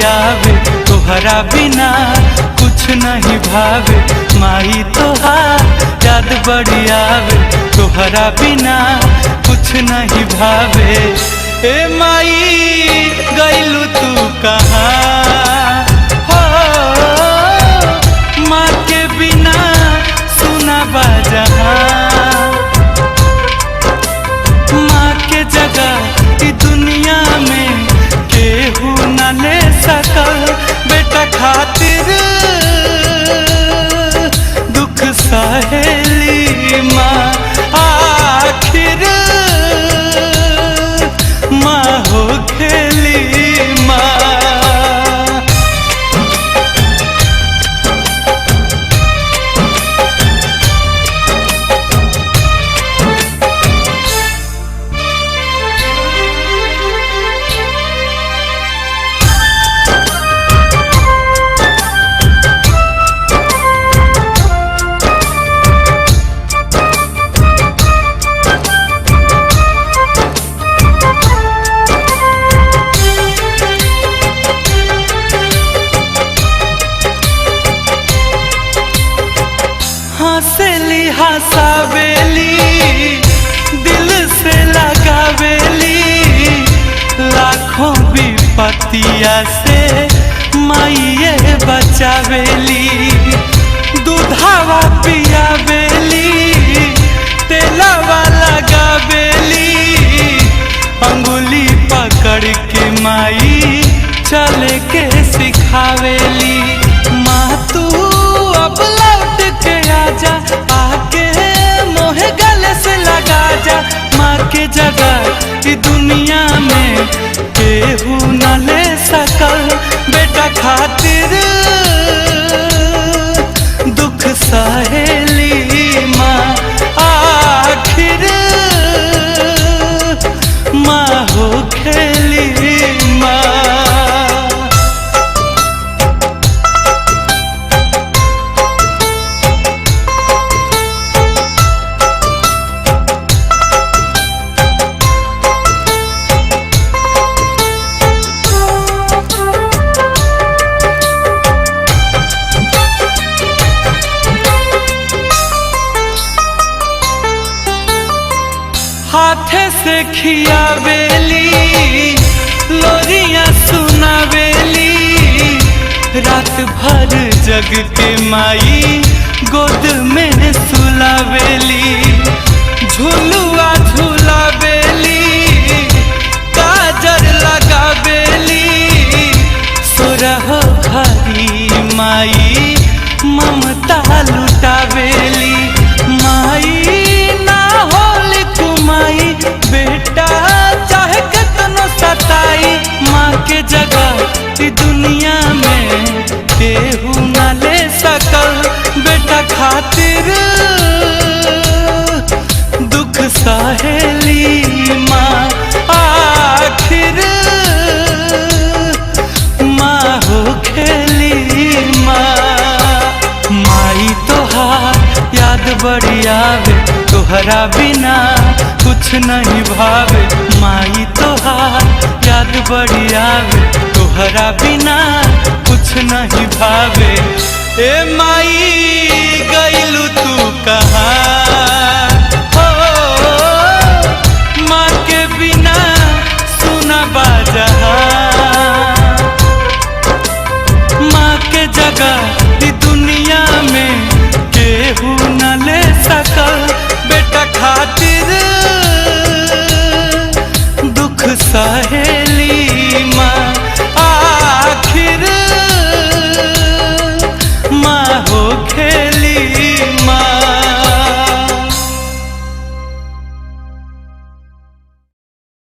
आवे तोहरा बिना कुछ नहीं भावे। माई तोहार याद बड़ी आवे तोहरा बिना कुछ नहीं भावे। ए माई गइलू तू कहाँ हो, माँ के बिना सुना बा जहाँ। माँ के जगह ई दुनिया में केहू न ले सकल। बेटा खातिर दुख सहेली माँ आखिर माँ हो खेली माँ। हंसली हंसावेली दिल से लगावेली। लाखों विपत्तिया से माइये बचावेली। दूधावा पियावेली तेलावा लगावेली। अंगुली पकड़ के माई चले के सिखावेली। माँ तू अब लौट के आजा, आके मोहे गले से लगा जा। माँ के जगह ई दुनिया में केहू न ले सकल। बेटा खातिर दुख सहेली माँ आखिर माँ हो खेली माँ। हाथे से खियावेली लोरियां सुनावेली। रात भर जग के माई गोद में सुलावेली। झुलुआ झुलावेली काजर लगावेली। सोरह घरी माई ममता लुटावेली। माई ना होली कुमाई बेटा चाहे कितनो सताई। माँ के जगह ई दुनिया में केहू न ले सकल। बेटा खातिर दुख सहेली माँ आखिर माँ हो खेली माँ। माई तोहार याद बड़ी आवे तोहरा बिना कुछ नहीं भावे। माई तोहार याद बड़ी आवे तोहरा बिना कुछ नहीं भावे। ए माई गइलू तू कहाँ